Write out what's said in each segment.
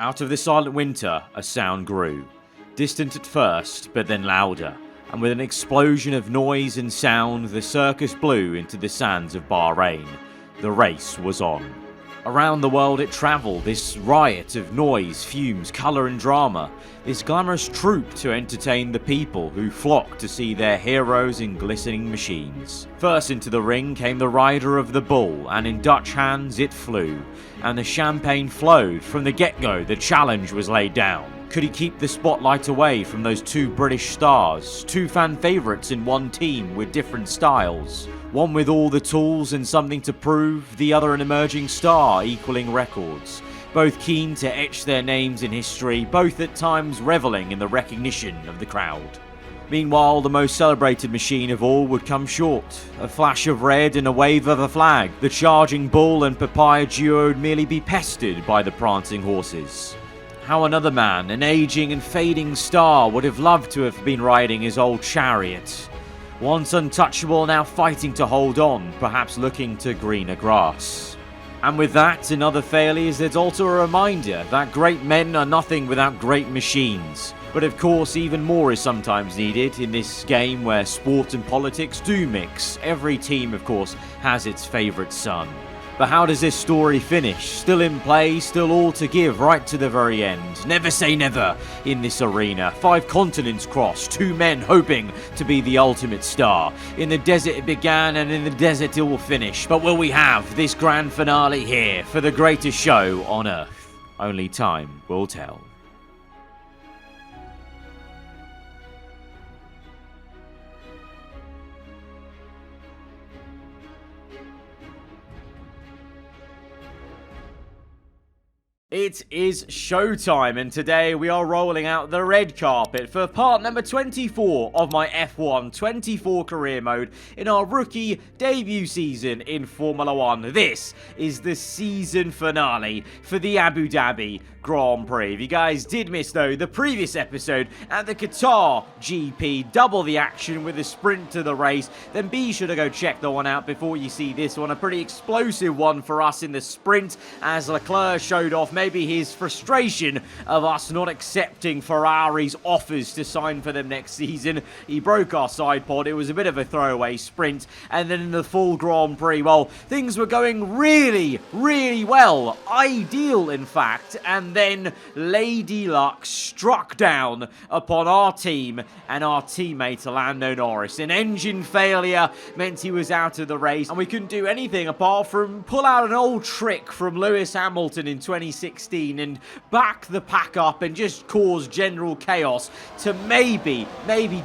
Out of the silent winter, a sound grew. Distant at first, but then louder. And with an explosion of noise and sound, the circus blew into the sands of Bahrain. The race was on. Around the world it travelled, this riot of noise, fumes, colour and drama. This glamorous troupe to entertain the people who flocked to see their heroes in glistening machines. First into the ring came the rider of the bull, and in Dutch hands it flew. And the champagne flowed. From the get-go, the challenge was laid down. Could he keep the spotlight away from those two British stars, two fan favourites in one team with different styles? One with all the tools and something to prove, the other an emerging star equaling records. Both keen to etch their names in history, both at times revelling in the recognition of the crowd. Meanwhile, the most celebrated machine of all would come short. A flash of red and a wave of a flag. The charging bull and papaya duo would merely be pestered by the prancing horses. How another man, an aging and fading star, would have loved to have been riding his old chariot. Once untouchable, now fighting to hold on, perhaps looking to greener grass. And with that and other failures, there's also a reminder that great men are nothing without great machines. But of course, even more is sometimes needed in this game where sport and politics do mix. Every team, of course, has its favourite son. But how does this story finish? Still in play, still all to give right to the very end. Never say never in this arena. 5 continents crossed, 2 men hoping to be the ultimate star. In the desert it began and in the desert it will finish. But will we have this grand finale here for the greatest show on earth? Only time will tell. It is showtime, and today we are rolling out the red carpet for part number 24 of my F1 24 career mode in our rookie debut season in Formula 1. This is the season finale for the Abu Dhabi Grand Prix. If you guys did miss, though, the previous episode at the Qatar GP, double the action with a sprint to the race, then be sure to go check the one out before you see this one. A pretty explosive one for us in the sprint, as Leclerc showed off maybe his frustration of us not accepting Ferrari's offers to sign for them next season. He broke our side pod. It was a bit of a throwaway sprint, and then in the full Grand Prix, well, things were going really, really well. Ideal, in fact, and then Lady Luck struck down upon our team and our teammate Lando Norris. An engine failure meant he was out of the race, and we couldn't do anything apart from pull out an old trick from Lewis Hamilton in 2016 and back the pack up and just cause general chaos to maybe,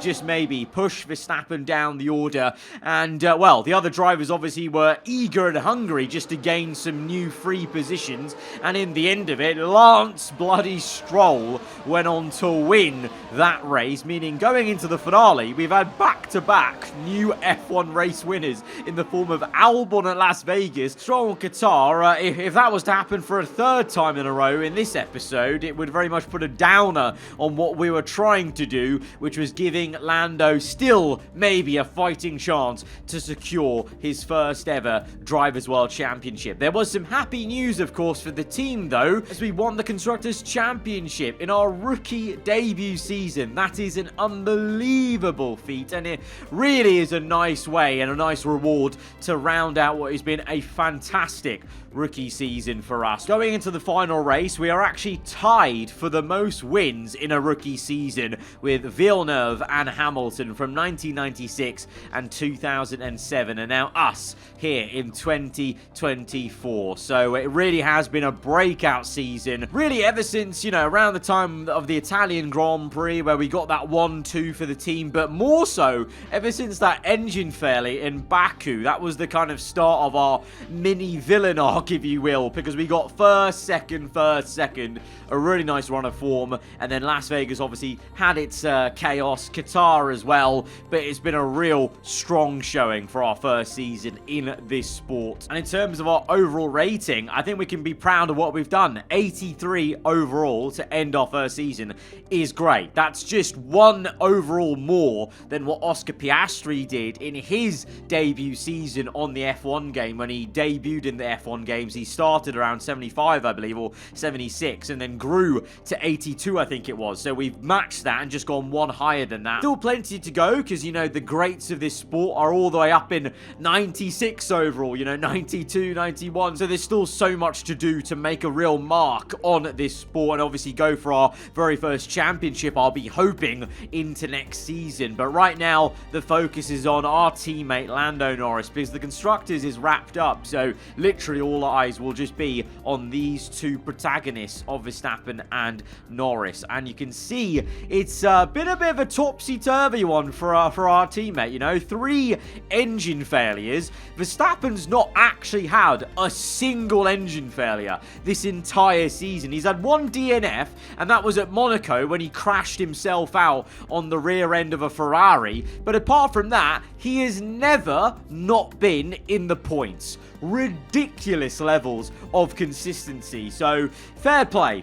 just maybe, push Verstappen down the order. And, well, the other drivers obviously were eager and hungry just to gain some new free positions, and in the end of it, Lance bloody Stroll went on to win that race, meaning going into the finale, we've had back-to-back new F1 race winners in the form of Albon at Las Vegas, Stroll and Qatar. If that was to happen for a third time in a row in this episode, it would very much put a downer on what we were trying to do, which was giving Lando still maybe a fighting chance to secure his first ever Drivers' World Championship. There was some happy news, of course, for the team, though, as we won the Constructors' Championship in our rookie debut season. That is an unbelievable feat, and it really is a nice way and a nice reward to round out what has been a fantastic rookie season for us. Going into the final race, we are actually tied for the most wins in a rookie season with Villeneuve and Hamilton from 1996 and 2007, and now us here in 2024. So it really has been a breakout season, really ever since, you know, around the time of the Italian Grand Prix where we got that 1-2 for the team, but more so ever since that engine failure in Baku. That was the kind of start of our mini villain arc, if you will, because we got first, second, a really nice run of form, and then Las Vegas obviously had its chaos, Qatar as well, but it's been a real strong showing for our first season in this sport. And in terms of our overall rating, I think we can be proud of what we've done. 83 overall to end our first season is great. That's just one overall more than what Oscar Piastri did in his debut season on the F1 game. When he debuted in the F1 games, he started around 75, I believe, level 76 and then grew to 82, I think it was. So we've matched that and just gone one higher than that. Still plenty to go because, you know, the greats of this sport are all the way up in 96 overall, you know, 92, 91. So there's still so much to do to make a real mark on this sport and obviously go for our very first championship, I'll be hoping, into next season. But right now, the focus is on our teammate Lando Norris because the Constructors is wrapped up. So literally all eyes will just be on these two protagonists of Verstappen and Norris. And you can see it's been a bit of a topsy-turvy one for our teammate, you know. 3 engine failures. Verstappen's not actually had a single engine failure this entire season. He's had 1 DNF, and that was at Monaco when he crashed himself out on the rear end of a Ferrari. But apart from that, he has never not been in the points. Ridiculous levels of consistency. So fair play.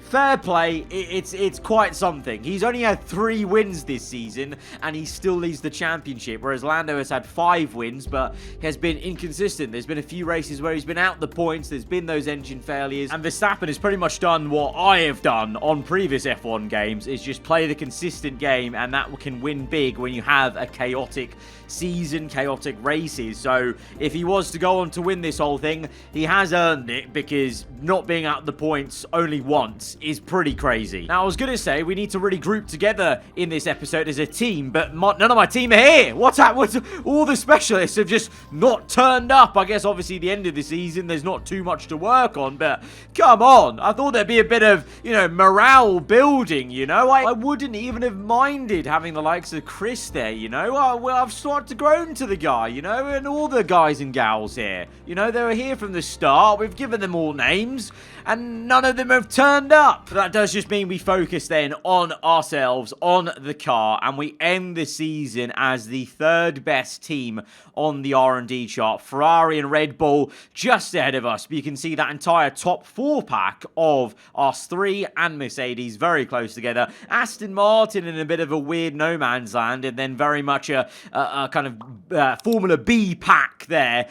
It's quite something. He's only had 3 wins this season and he still leads the championship, whereas Lando has had 5 wins but has been inconsistent. There's been a few races where he's been out the points, there's been those engine failures, and Verstappen has pretty much done what I have done on previous F1 games, is just play the consistent game, and that can win big when you have a chaotic season, chaotic races. So if he was to go on to win this whole thing, he has earned it, because not being out the points only once is pretty crazy. Now, I was going to say we need to really group together in this episode as a team, but none of my team are here. What's happened? All the specialists have just not turned up. I guess obviously the end of the season, there's not too much to work on, but come on. I thought there'd be a bit of, you know, morale building, you know. I wouldn't even have minded having the likes of Chris there, you know. Well, I've started to grow into the guy, you know, and all the guys and gals here. You know, they were here from the start. We've given them all names, and none of them have turned up. But that does just mean we focus then on ourselves, on the car, and we end the season as the 3rd best team on the R&D chart. Ferrari and Red Bull just ahead of us, but you can see that entire top 4 pack of us 3 and Mercedes very close together. Aston Martin in a bit of a weird no man's land, and then very much a kind of Formula B pack there,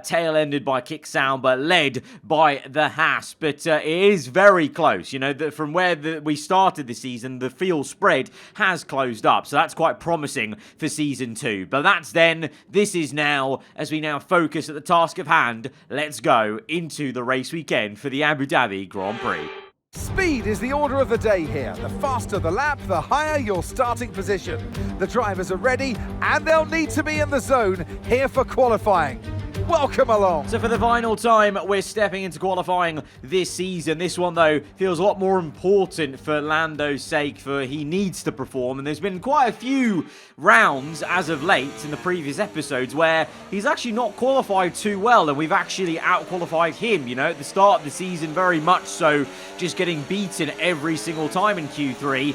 tail-ended by Kick Sound, but led by the Haas. But it is very close, you know, from where we started the season, the field spread has closed up, so that's quite promising for Season 2. But that's then. This is now, as we now focus at the task of hand. Let's go into the race weekend for the Abu Dhabi Grand Prix. Speed is the order of the day here. The faster the lap, the higher your starting position. The drivers are ready, and they'll need to be in the zone here for qualifying. Welcome along. So for the final time, we're stepping into qualifying this season. This one, though, feels a lot more important for Lando's sake, for he needs to perform. And there's been quite a few rounds as of late in the previous episodes where he's actually not qualified too well, and we've actually out-qualified him, you know, at the start of the season, very much so, just getting beaten every single time in Q3.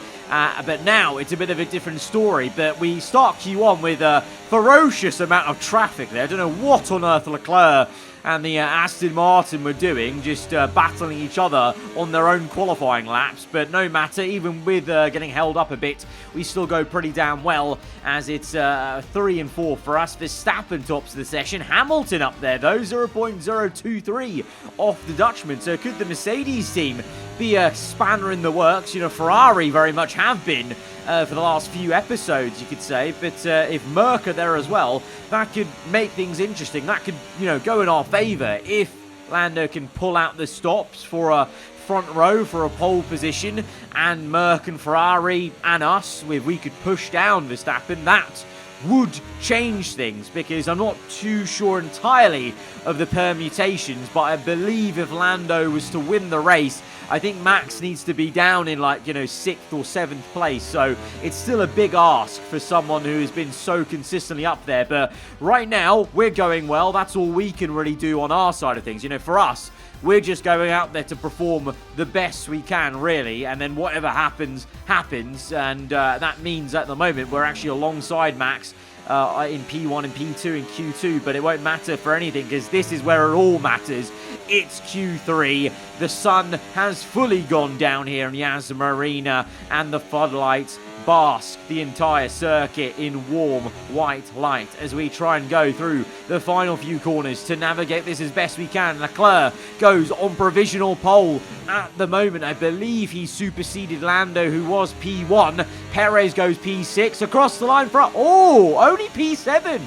But now it's a bit of a different story. But we start Q1 with a ferocious amount of traffic there. I don't know what on earth Leclerc and the Aston Martin were doing, just battling each other on their own qualifying laps. But no matter, even with getting held up a bit, we still go pretty damn well, as it's 3 and 4 for us. Verstappen tops the session. Hamilton up there, though, 0.023 off the Dutchman. So could the Mercedes team be a spanner in the works? You know, Ferrari very much have been for the last few episodes, you could say. But if Merc are there as well, that could make things interesting. That could, you know, go in our favour if Lando can pull out the stops for a front row for a pole position, and Merc and Ferrari and us, if we could push down Verstappen, that would change things, because I'm not too sure entirely of the permutations, but I believe if Lando was to win the race, I think Max needs to be down in, like, you know, 6th or 7th place. So it's still a big ask for someone who has been so consistently up there. But right now, we're going well. That's all we can really do on our side of things. You know, for us, we're just going out there to perform the best we can, really. And then whatever happens, happens. And that means at the moment, we're actually alongside Max in P1 and P2 and Q2, but it won't matter for anything, because this is where it all matters. It's Q3. The sun has fully gone down here in Yas Marina, and the floodlights bask the entire circuit in warm white light as we try and go through the final few corners to navigate this as best we can. Leclerc goes on provisional pole at the moment. I believe he superseded Lando, who was P1. Perez goes P6 across the line for... Oh, only P7.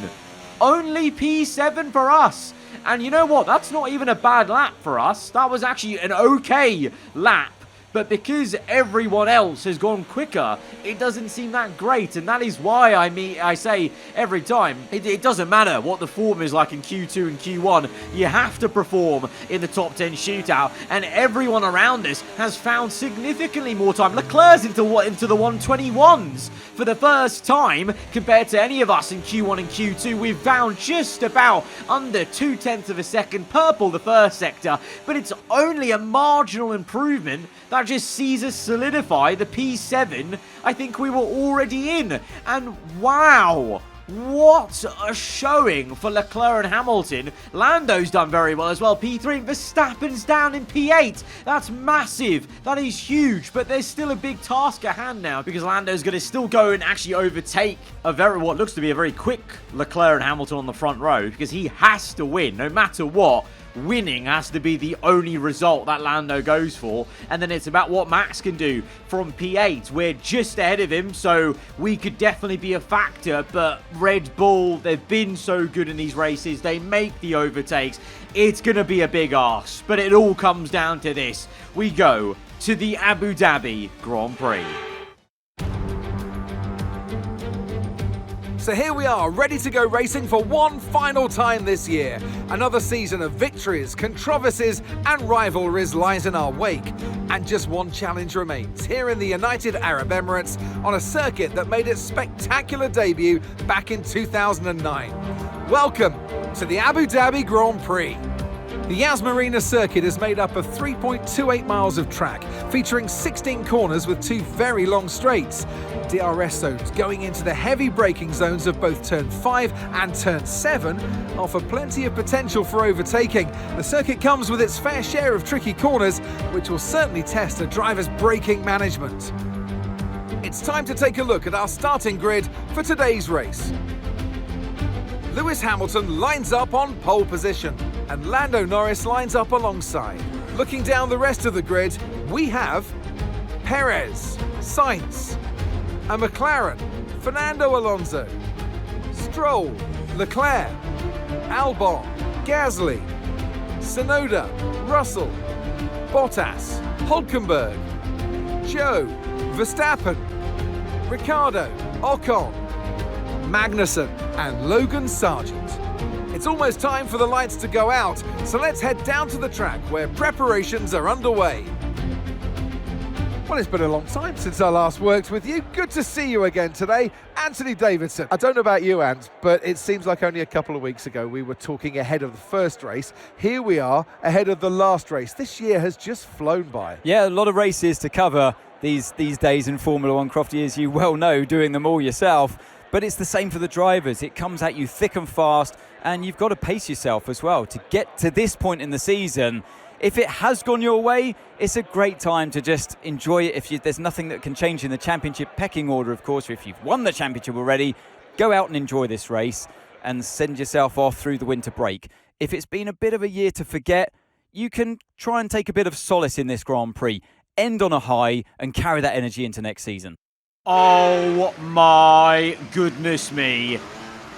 Only P7 for us. And you know what? That's not even a bad lap for us. That was actually an okay lap. But because everyone else has gone quicker, it doesn't seem that great. And that is why I say every time, it doesn't matter what the form is like in Q2 and Q1. You have to perform in the top 10 shootout. And everyone around us has found significantly more time. Leclerc's into the 121s for the first time compared to any of us in Q1 and Q2. We've found just about under 0.2 of a second purple the first sector. But it's only a marginal improvement that just sees us solidify the P7 I think we were already in. And wow, what a showing for Leclerc and Hamilton. Lando's done very well as well, P3, and Verstappen's down in P8. That's massive. That is huge, but there's still a big task at hand now because Lando's going to still go and actually overtake what looks to be a very quick Leclerc and Hamilton on the front row because he has to win no matter what. Winning has to be the only result that Lando goes for. And then it's about what Max can do from P8. We're just ahead of him, so we could definitely be a factor. But Red Bull, they've been so good in these races. They make the overtakes. It's going to be a big ask. But it all comes down to this. We go to the Abu Dhabi Grand Prix. So here we are, ready to go racing for one final time this year. Another season of victories, controversies and rivalries lies in our wake. And just one challenge remains, here in the United Arab Emirates on a circuit that made its spectacular debut back in 2009. Welcome to the Abu Dhabi Grand Prix. The Yas Marina circuit is made up of 3.28 miles of track, featuring 16 corners with 2 very long straights. DRS zones going into the heavy braking zones of both turn 5 and turn 7 offer plenty of potential for overtaking. The circuit comes with its fair share of tricky corners, which will certainly test a driver's braking management. It's time to take a look at our starting grid for today's race. Lewis Hamilton lines up on pole position, and Lando Norris lines up alongside. Looking down the rest of the grid, we have Perez, Sainz, a McLaren, Fernando Alonso, Stroll, Leclerc, Albon, Gasly, Tsunoda, Russell, Bottas, Hülkenberg, Joe, Verstappen, Ricciardo, Ocon, Magnussen and Logan Sargent. It's almost time for the lights to go out, so let's head down to the track where preparations are underway. Well, it's been a long time since I last worked with you. Good to see you again today. Anthony Davidson. I don't know about you, Ant, but it seems like only a couple of weeks ago we were talking ahead of the first race. Here we are ahead of the last race. This year has just flown by. Yeah, a lot of races to cover these days in Formula One, Crofty, as you well know, doing them all yourself. But it's the same for the drivers. It comes at you thick and fast, and you've got to pace yourself as well to get to this point in the season. If it has gone your way, it's a great time to just enjoy it. There's nothing that can change in the championship pecking order, of course. If you've won the championship already, go out and enjoy this race and send yourself off through the winter break. If it's been a bit of a year to forget, you can try and take a bit of solace in this Grand Prix, end on a high and carry that energy into next season. Oh my goodness me.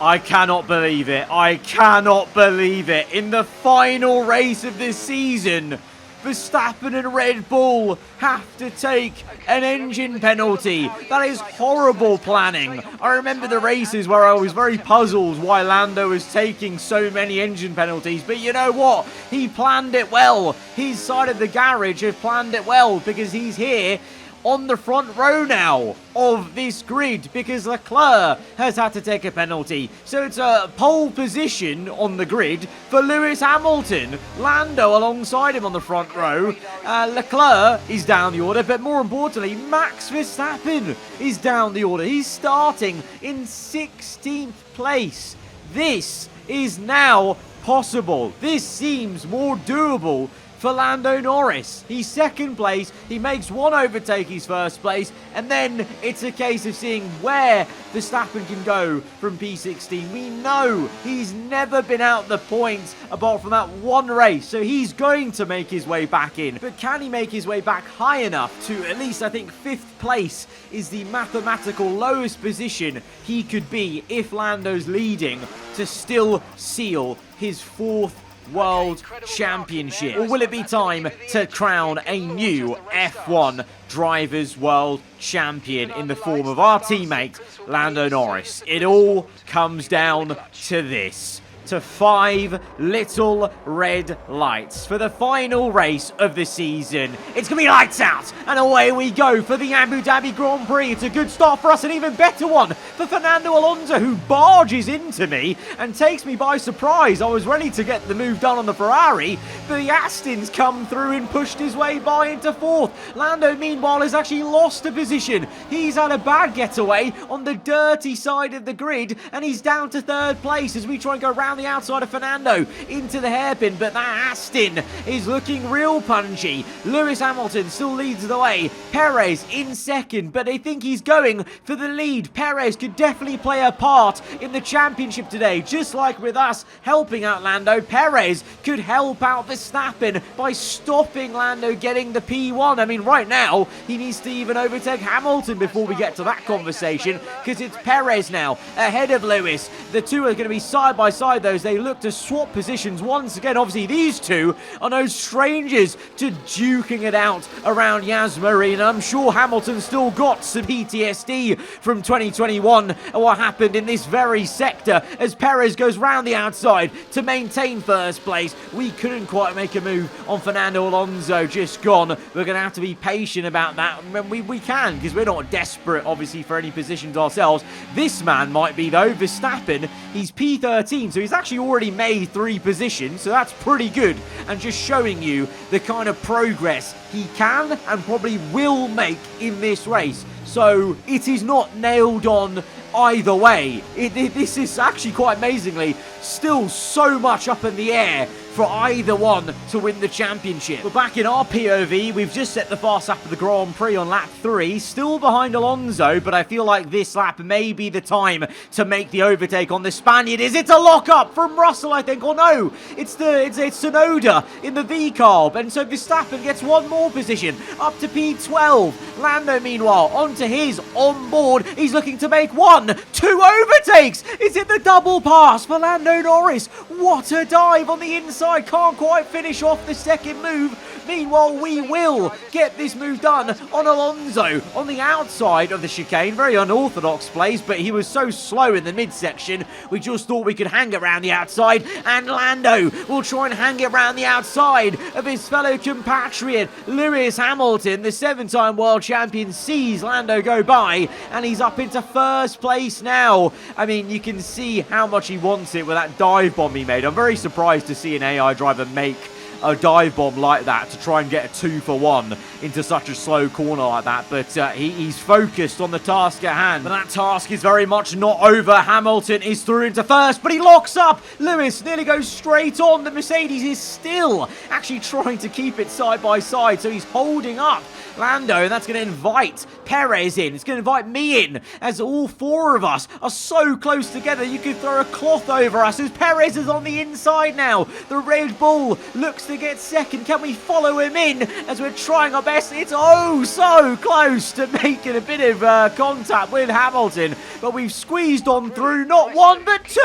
I cannot believe it. I cannot believe it. In the final race of this season, Verstappen and Red Bull have to take an engine penalty. That is horrible planning. I remember the races where I was very puzzled why Lando was taking so many engine penalties. But you know what? He planned it well. His side of the garage has planned it well because he's here on the front row now of this grid because Leclerc has had to take a penalty. So it's a pole position on the grid for Lewis Hamilton. Lando alongside him on the front row. Leclerc is down the order, but more importantly, Max Verstappen is down the order. He's starting in 16th place. This is now possible. This seems more doable for Lando Norris. He's second place, he makes one overtake, he's first place, and then it's a case of seeing where Verstappen can go from P16. We know he's never been out the points apart from that one race, so he's going to make his way back in. But can he make his way back high enough to at least, I think, 5th place is the mathematical lowest position he could be if Lando's leading to still seal his 4th World Championship? Or will it be time to crown a new F1 Drivers' World Champion in the form of our teammate, Lando Norris? It all comes down to this. To 5 little red lights for the final race of the season. It's going to be lights out, and away we go for the Abu Dhabi Grand Prix. It's a good start for us, an even better one for Fernando Alonso, who barges into me and takes me by surprise. I was ready to get the move done on the Ferrari, but the Aston's come through and pushed his way by into 4th. Lando, meanwhile, has actually lost a position. He's had a bad getaway on the dirty side of the grid, and he's down to 3rd place as we try and go round the outside of Fernando into the hairpin, but that Aston is looking real punchy. Lewis Hamilton still leads the way. Perez in 2nd, but they think he's going for the lead. Perez could definitely play a part in the championship today, just like with us helping out Lando. Perez could help out Verstappen by stopping Lando getting the P1. I mean, right now, he needs to even overtake Hamilton before we get to that conversation, because it's Perez now ahead of Lewis. The two are going to be side by side, though, as they look to swap positions once again. Obviously, these two are no strangers to duking it out around Yas Marina. I'm sure Hamilton's still got some PTSD from 2021 and what happened in this very sector as Perez goes round the outside to maintain 1st place. We couldn't quite make a move on Fernando Alonso, just gone. We're going to have to be patient about that. We can, because we're not desperate, obviously, for any positions ourselves. This man might be, though. Verstappen, he's P13, so he's actually already made 3 positions, so that's pretty good, and just showing you the kind of progress he can and probably will make in this race. So it is not nailed on either way. This is actually, quite amazingly, still so much up in the air for either one to win the championship. But back in our POV, we've just set the fast lap of the Grand Prix on lap 3, still behind Alonso, but I feel like this lap may be the time to make the overtake on the Spaniard. It's a lock-up from Russell, I think, or no, it's Tsunoda in the V-carb, and so Verstappen gets one more position, up to P12. Lando, meanwhile, onto his onboard. He's looking to make 1, 2 overtakes. Is it the double pass for Lando Norris? What a dive on the inside. Can't quite finish off the 2nd move. Meanwhile, we will get this move done on Alonso on the outside of the chicane. Very unorthodox plays, but he was so slow in the midsection, we just thought we could hang around the outside, and Lando will try and hang around the outside of his fellow compatriot Lewis Hamilton. The 7-time world champion sees Lando go by, and he's up into 1st place now. I mean, you can see how much he wants it with that dive bomb he made. I'm very surprised to see an AI driver make a dive bomb like that to try and get a 2-for-1 into such a slow corner like that, but he's focused on the task at hand. But that task is very much not over. Hamilton is through into 1st, but he locks up. Lewis nearly goes straight on. The Mercedes is still actually trying to keep it side by side, so he's holding up Lando, and that's going to invite Perez in. It's going to invite me in, as all 4 of us are so close together you could throw a cloth over us, as Perez is on the inside now. The Red Bull looks to get 2nd. Can we follow him in as we're trying our best? It's oh so close to making a bit of contact with Hamilton, but we've squeezed on through, not 1 but 2.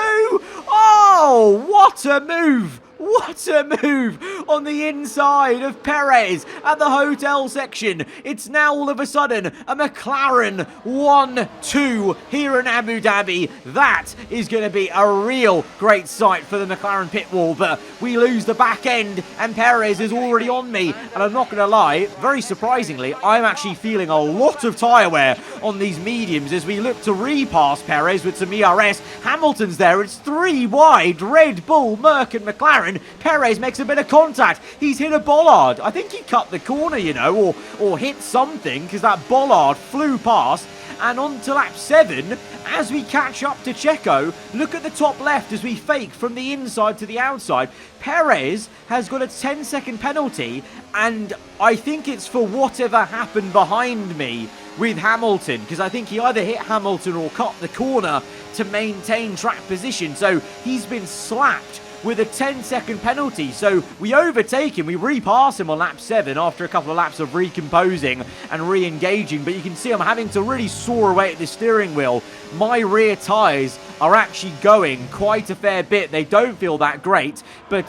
Oh, what a move! What a move on the inside of Perez at the hotel section. It's now all of a sudden a McLaren 1-2 here in Abu Dhabi. That is going to be a real great sight for the McLaren pit wall, but we lose the back end and Perez is already on me. And I'm not going to lie, very surprisingly, I'm actually feeling a lot of tyre wear on these mediums as we look to repass Perez with some ERS. Hamilton's there. It's 3 wide, Red Bull, Merc and McLaren. McLaren. Perez makes a bit of contact. He's hit a bollard. I think he cut the corner, you know, or hit something, because that bollard flew past. And on to lap 7, as we catch up to Checo, look at the top left as we fake from the inside to the outside. Perez has got a 10-second penalty, and I think it's for whatever happened behind me with Hamilton, because I think he either hit Hamilton or cut the corner to maintain track position. So he's been slapped with a 10-second penalty. So we overtake him, we repass him on lap 7 after a couple of laps of recomposing and re-engaging, but you can see I'm having to really saw away at the steering wheel. My rear tyres are actually going quite a fair bit. They don't feel that great, but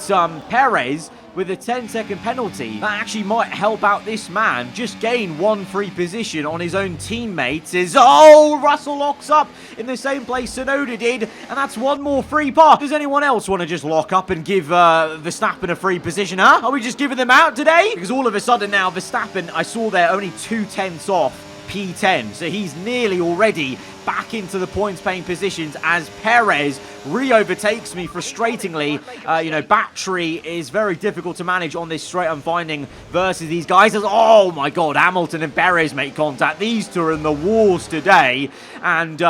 Perez with a 10-second penalty, that actually might help out this man. Just gain one free position on his own teammates. Russell locks up in the same place Tsunoda did, and that's one more free pass. Does anyone else want to just lock up and give Verstappen a free position, huh? Are we just giving them out today? Because all of a sudden now, Verstappen, I saw there only 2/10 off P10, so he's nearly already back into the points paying positions as Perez re-overtakes me frustratingly. Battery is very difficult to manage on this straight I'm finding versus these guys. Oh my god, Hamilton and Perez make contact. These two are in the wars today, and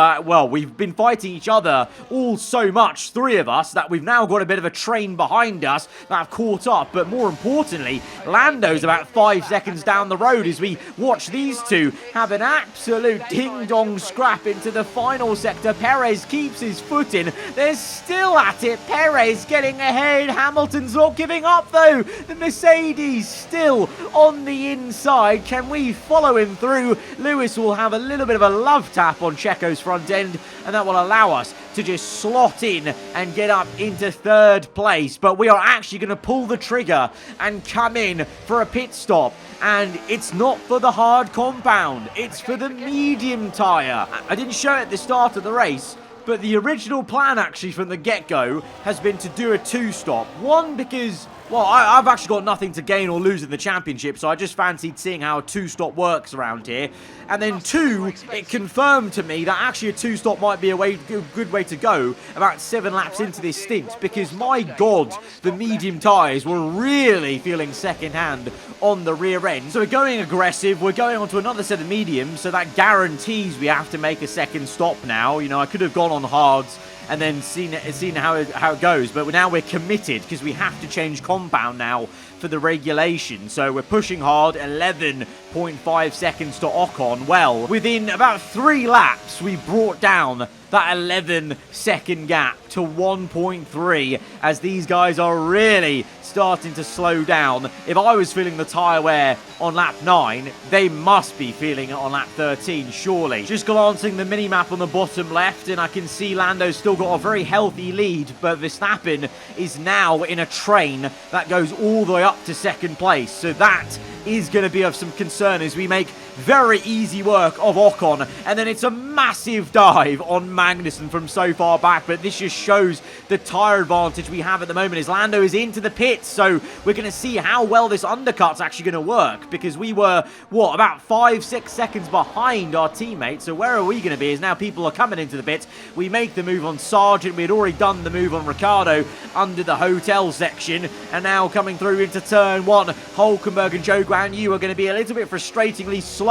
we've been fighting each other all so much, 3 of us, that we've now got a bit of a train behind us that have caught up. But more importantly, Lando's about 5 seconds down the road as we watch these two have an absolute ding-dong scrap into the final sector. Perez keeps his foot in. They're still at it. Perez getting ahead. Hamilton's not giving up though. The Mercedes still on the inside. Can we follow him through? Lewis will have a little bit of a love tap on Checo's front end, and that will allow us to just slot in and get up into 3rd place. But we are actually going to pull the trigger and come in for a pit stop. And it's not for the hard compound, it's for the medium tyre. I didn't show it at the start of the race, but the original plan actually from the get-go has been to do a 2-stop. One, because, well, I've actually got nothing to gain or lose in the championship, so I just fancied seeing how a 2-stop works around here. And then 2, it confirmed to me that actually a 2-stop might be a good way to go about 7 laps into this stint, because my god, the medium tyres were really feeling second-hand on the rear end. So we're going aggressive, we're going on to another set of mediums, so that guarantees we have to make a second stop now. You know, I could have gone on hards and then seen how it goes, but now we're committed because we have to change compound now for the regulation. So we're pushing hard, 11.5 seconds to Ocon. Well, within about 3 laps, we brought down that 11-second gap to 1.3 as these guys are really starting to slow down. If I was feeling the tyre wear on lap 9, they must be feeling it on lap 13, surely. Just glancing the mini-map on the bottom left, and I can see Lando's still got a very healthy lead, but Verstappen is now in a train that goes all the way up to 2nd place. So that is going to be of some concern as we make very easy work of Ocon, and then it's a massive dive on Magnussen from so far back. But this just shows the tyre advantage we have at the moment as Lando is into the pits. So we're going to see how well this undercut's actually going to work, because we were, what, about 5-6 seconds behind our teammates. So where are we going to be as now people are coming into the pits? We make the move on Sargent. We had already done the move on Ricciardo under the hotel section, and now coming through into turn 1, Hulkenberg and Zhou Guanyu are going to be a little bit frustratingly slow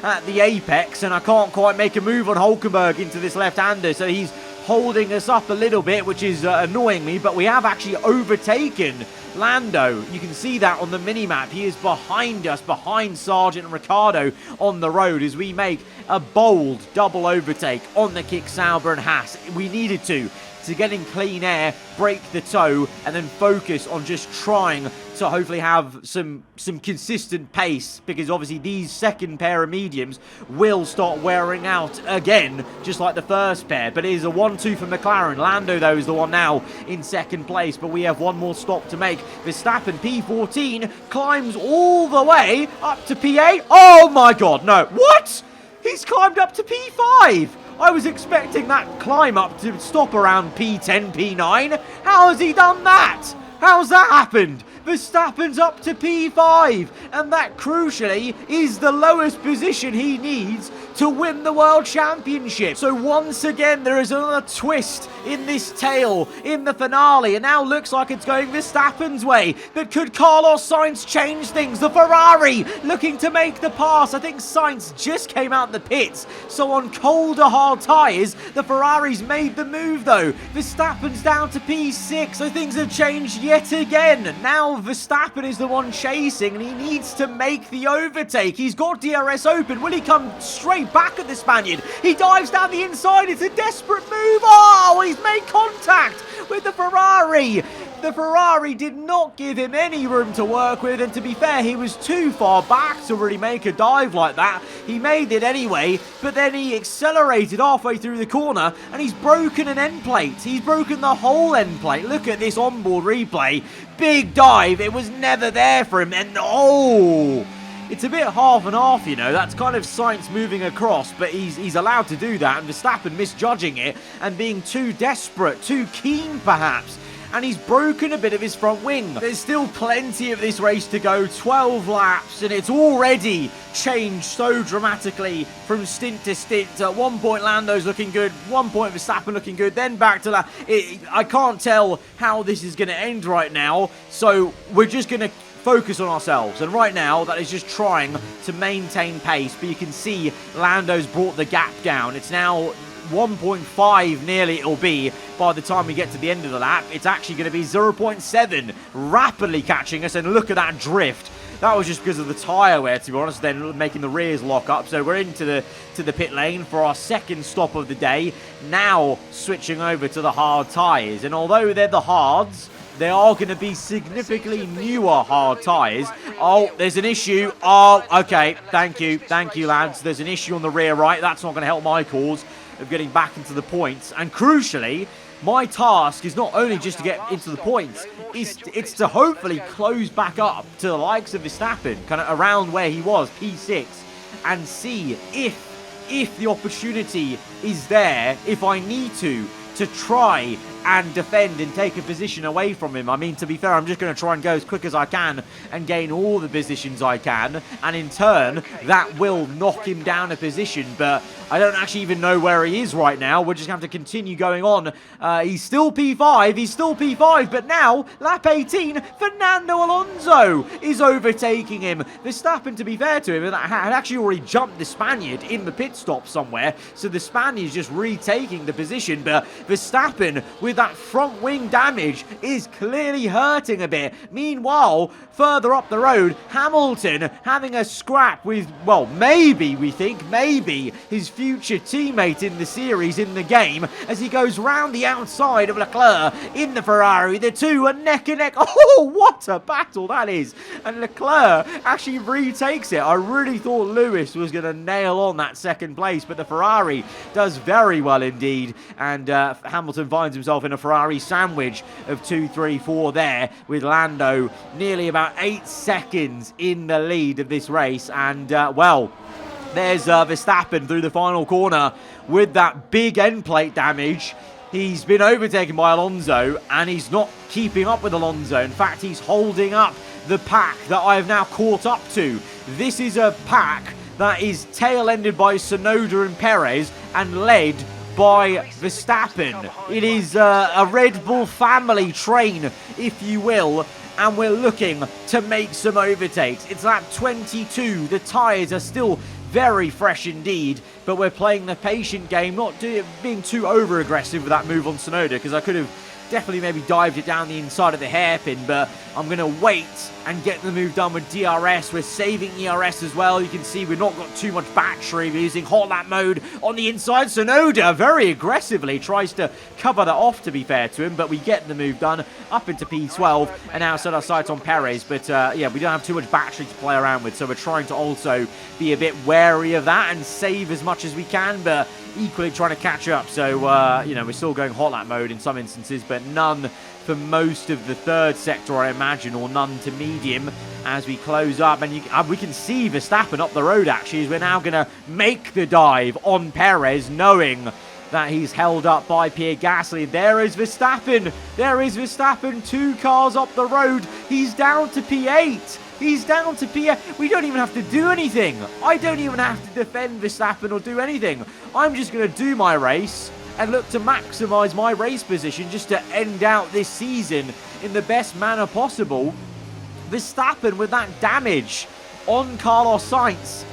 at the apex, and I can't quite make a move on Hulkenberg into this left-hander, so he's holding us up a little bit, which is annoying me. But we have actually overtaken Lando. You can see that on the mini-map. He is behind us, behind Sargent and Ricciardo on the road as we make a bold double overtake on the Kick Sauber and Haas. We needed to get in clean air, break the toe, and then focus on just trying to hopefully have some consistent pace, because obviously these second pair of mediums will start wearing out again, just like the first pair. But it is a 1-2 for McLaren. Lando, though, is the one now in 2nd place, but we have one more stop to make. Verstappen, P14, climbs all the way up to P8. Oh my god, no. What? He's climbed up to P5. I was expecting that climb up to stop around P10, P9. How has he done that? How's that happened? Verstappen's up to P5, and that crucially is the lowest position he needs to win the World Championship. So once again, there is another twist in this tale in the finale, and now looks like it's going Verstappen's way. But could Carlos Sainz change things? The Ferrari looking to make the pass. I think Sainz just came out the pits, so on colder hard tyres, the Ferrari's made the move though. Verstappen's down to P6, so things have changed yet again. Now Verstappen is the one chasing, and he needs to make the overtake. He's got DRS open. Will he come straight back at the Spaniard? He dives down the inside. It's a desperate move. Oh, he's made contact with the Ferrari. The Ferrari did not give him any room to work with, and to be fair, he was too far back to really make a dive like that. He made it anyway, but then he accelerated halfway through the corner, and he's broken an end plate. He's broken the whole end plate. Look at this onboard replay. Big dive. It was never there for him, and oh! It's a bit half and half, you know. That's kind of Sainz moving across, but he's allowed to do that, and Verstappen misjudging it and being too desperate, too keen perhaps. And he's broken a bit of his front wing. There's still plenty of this race to go, 12 laps, and it's already changed so dramatically from stint to stint. At one point, Lando's looking good, one point, Verstappen looking good, then back to that. I can't tell how this is going to end right now, so we're just going to focus on ourselves, and right now that is just trying to maintain pace. But you can see Lando's brought the gap down. It's now 1.5 nearly it'll be by the time we get to the end of the lap. It's actually going to be 0.7, rapidly catching us, and look at that drift. That was just because of the tyre wear, to be honest, then making the rears lock up. So we're into the pit lane for our second stop of the day, now switching over to the hard tyres. And although they're the hards, they are going to be significantly newer hard tyres. Oh, there's an issue. Oh, okay. Thank you, lads. There's an issue on the rear right. That's not going to help my cause of getting back into the points. And crucially, my task is not only just to get into the points, it's to hopefully close back up to the likes of Verstappen, kind of around where he was, P6, and see if the opportunity is there, if I need to try and defend and take a position away from him. I mean, to be fair, I'm just going to try and go as quick as I can and gain all the positions I can, and in turn, that will knock him down a position, but I don't actually even know where he is right now. We're just going to have to continue going on. He's still P5, but now, lap 18, Fernando Alonso is overtaking him. Verstappen, to be fair to him, had actually already jumped the Spaniard in the pit stop somewhere, so the Spaniard's just retaking the position, but Verstappen, with that front wing damage, is clearly hurting a bit. Meanwhile, further up the road, Hamilton having a scrap with, well, maybe his future teammate in the series, in the game, as he goes round the outside of Leclerc in the Ferrari. The two are neck and neck. Oh, what a battle that is. And Leclerc actually retakes it. I really thought Lewis was going to nail on that second place, but the Ferrari does very well indeed, and Hamilton finds himself in a Ferrari sandwich of 2, 3, 4 there, with Lando nearly about 8 seconds in the lead of this race. And well, there's Verstappen through the final corner with that big end plate damage. He's been overtaken by Alonso, and he's not keeping up with Alonso. In fact, he's holding up the pack that I have now caught up to. This is a pack that is tail-ended by Tsunoda and Perez and led by Verstappen. It is a Red Bull family train, if you will, and we're looking to make some overtakes. It's lap 22. The tyres are still very fresh indeed, but we're playing the patient game, not being too over-aggressive with that move on Tsunoda, because I could have definitely maybe dived it down the inside of the hairpin, but I'm going to wait and get the move done with DRS. We're saving ERS as well. You can see we've not got too much battery. We're using hot lap mode on the inside. Tsunoda very aggressively tries to cover that off, to be fair to him, but we get the move done up into P12 and now set our sights on Perez. But yeah, we don't have too much battery to play around with, so we're trying to also be a bit wary of that and save as much as we can, but equally trying to catch up. So, you know, we're still going hot lap mode in some instances, but none for most of the third sector, I imagine, or none to medium as we close up. And we can see Verstappen up the road, actually, as we're now going to make the dive on Perez, knowing that he's held up by Pierre Gasly. There is Verstappen. There is Verstappen. 2 cars up the road. He's down to P8. He's down to P8. We don't even have to do anything. I don't even have to defend Verstappen or do anything. I'm just going to do my race and look to maximize my race position just to end out this season in the best manner possible. Verstappen with that damage on Carlos Sainz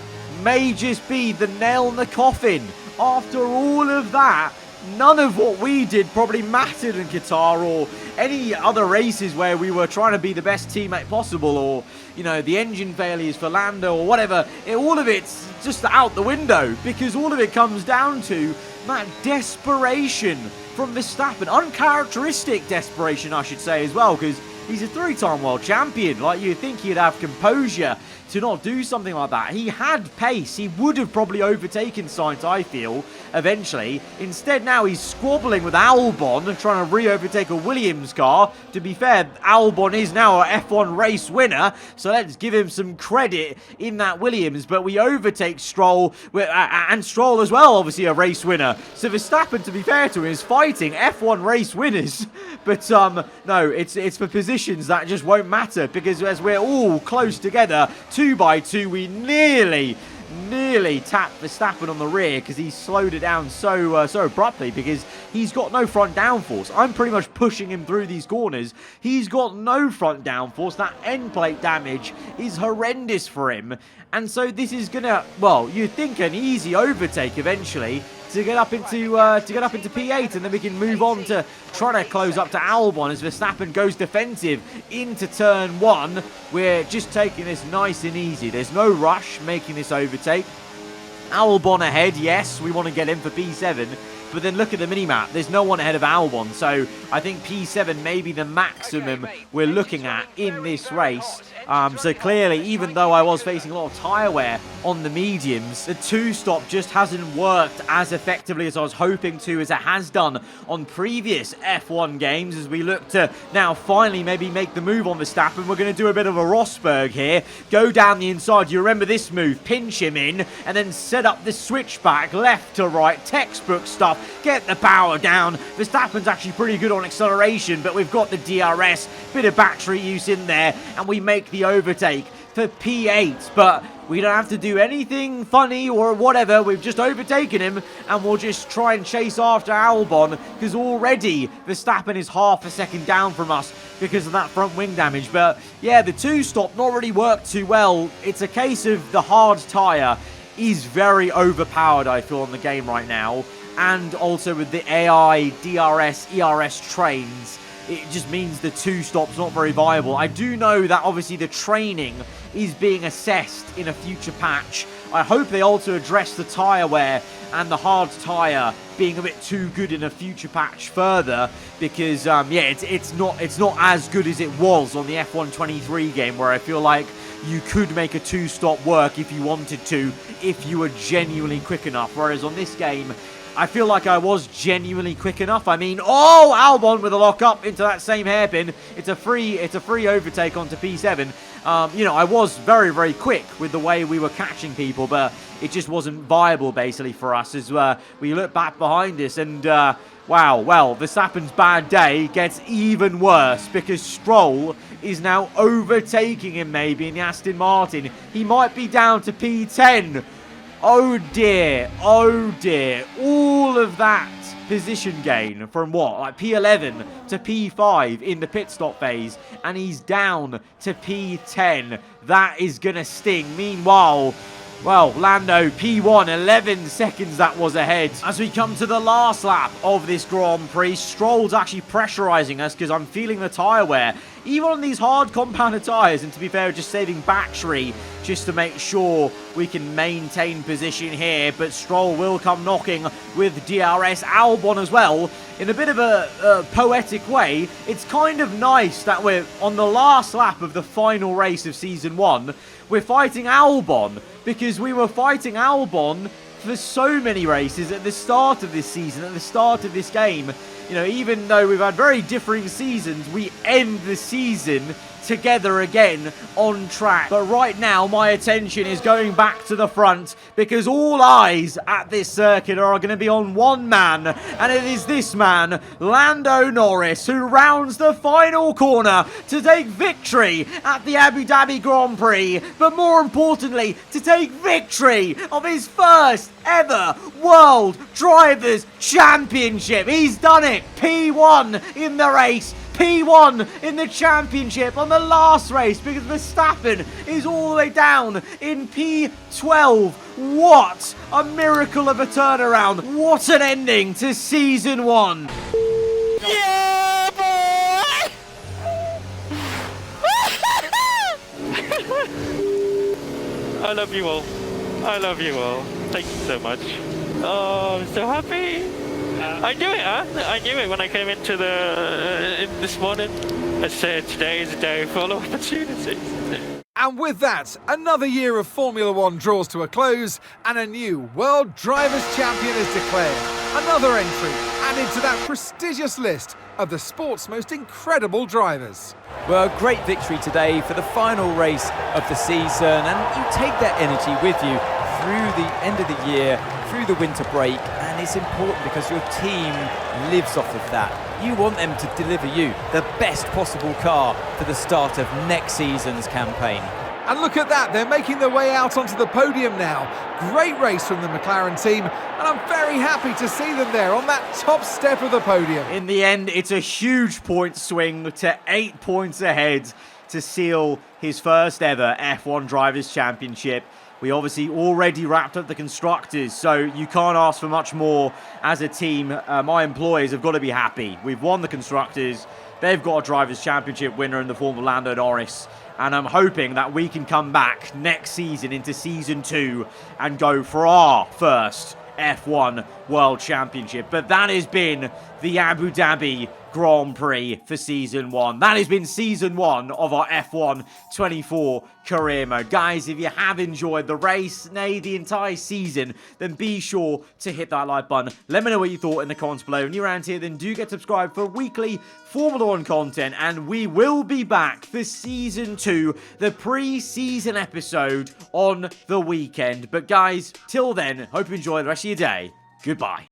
may just be the nail in the coffin. After all of that, none of what we did probably mattered in Qatar or any other races where we were trying to be the best teammate possible, or, you know, the engine failures for Lando or whatever. All of it's just out the window, because all of it comes down to that desperation from Verstappen. Uncharacteristic desperation, I should say, as well, because he's a 3-time world champion. Like, you'd think he'd have composure to not do something like that. He had pace. He would have probably overtaken Sainz, I feel, eventually. Instead, now he's squabbling with Albon and trying to re-overtake a Williams car. To be fair, Albon is now a F1 race winner, so let's give him some credit in that Williams. But we overtake Stroll, and Stroll as well, obviously a race winner. So Verstappen, to be fair to him, is fighting F1 race winners. But no, it's for positions that just won't matter, because as we're all close together, 2 by 2, we nearly tapped Verstappen on the rear, because he slowed it down so abruptly, because he's got no front downforce. I'm pretty much pushing him through these corners. He's got no front downforce. That end plate damage is horrendous for him. And so this is gonna, well, you'd think an easy overtake eventually to get up into P8, and then we can move on to trying to close up to Albon as Verstappen goes defensive into turn 1. We're just taking this nice and easy. There's no rush making this overtake. Albon ahead, yes, we want to get in for P7. But then look at the minimap. There's no one ahead of Albon. So I think P7 may be the maximum we're looking at in this race. So clearly, even though I was facing a lot of tyre wear on the mediums, the 2-stop just hasn't worked as effectively as I was hoping to, as it has done on previous F1 games. As we look to now finally maybe make the move on Verstappen, we're going to do a bit of a Rosberg here. Go down the inside. You remember this move? Pinch him in and then set up the switchback left to right. Textbook stuff. Get the power down. Verstappen's actually pretty good on acceleration, but we've got the DRS, bit of battery use in there, and we make the overtake for P8. But we don't have to do anything funny or whatever. We've just overtaken him, and we'll just try and chase after Albon, because already Verstappen is half a second down from us because of that front wing damage. But yeah, the 2-stop not really worked too well. It's a case of the hard tyre is very overpowered, I feel, in the game right now. And also with the AI, DRS, ERS trains, it just means the 2-stop's not very viable. I do know that obviously the training is being assessed in a future patch. I hope they also address the tyre wear and the hard tyre being a bit too good in a future patch further, because yeah, it's not as good as it was on the F1 23 game, where I feel like you could make a 2-stop work if you wanted to, if you were genuinely quick enough. Whereas on this game, I feel like I was genuinely quick enough. I mean, oh, Albon with a lock up into that same hairpin. It's a free overtake onto P7. You know, I was very, very quick with the way we were catching people, but it just wasn't viable basically for us as we look back behind us. And wow, well, Verstappen's bad day gets even worse, because Stroll is now overtaking him maybe in the Aston Martin. He might be down to P10. Oh dear, oh dear. All of that position gain from what, like P11 to P5 in the pit stop phase, and he's down to P10. That is gonna sting. Meanwhile, well, Lando, P1, 11 seconds that was ahead. As we come to the last lap of this Grand Prix, Stroll's actually pressurizing us, because I'm feeling the tyre wear, even on these hard compounded tyres, and to be fair, just saving battery just to make sure we can maintain position here. But Stroll will come knocking with DRS. Albon as well, in a bit of a poetic way. It's kind of nice that we're on the last lap of the final race of Season 1. We're fighting Albon, because we were fighting Albon for so many races at the start of this season, at the start of this game. You know, even though we've had very differing seasons, we end the season together again on track. But right now, my attention is going back to the front because all eyes at this circuit are going to be on one man, and it is this man, Lando Norris, who rounds the final corner to take victory at the Abu Dhabi Grand Prix, but more importantly, to take victory of his first ever World Drivers' Championship. He's done it. P1 in the race. P1 in the championship on the last race because Verstappen is all the way down in P12. What a miracle of a turnaround. What an ending to season 1. Yeah, boy! I love you all. I love you all. Thank you so much. Oh, I'm so happy. I knew it, huh? I knew it when I came into this morning. I said today is a day full of opportunities. And with that, another year of Formula One draws to a close and a new World Drivers' Champion is declared. Another entry added to that prestigious list of the sport's most incredible drivers. Well, great victory today for the final race of the season, and you take that energy with you through the end of the year, through the winter break, and it's important because your team lives off of that. You want them to deliver you the best possible car for the start of next season's campaign. And look at that, they're making their way out onto the podium now. Great race from the McLaren team, and I'm very happy to see them there on that top step of the podium. In the end, it's a huge point swing to 8 points ahead to seal his first ever F1 Drivers' Championship. We obviously already wrapped up the constructors, so you can't ask for much more as a team. My employees have got to be happy. We've won the constructors. They've got a Drivers' Championship winner in the form of Lando Norris. And I'm hoping that we can come back next season into season 2 and go for our first F1 World Championship. But that has been the Abu Dhabi Grand Prix for season 1. That has been season 1 of our F1 24 career mode. Guys, if you have enjoyed the race, nay, the entire season, then be sure to hit that like button. Let me know what you thought in the comments below. If you're around here, then do get subscribed for weekly Formula 1 content, and we will be back for season 2, the pre-season episode on the weekend. But guys, till then, hope you enjoy the rest of your day. Goodbye.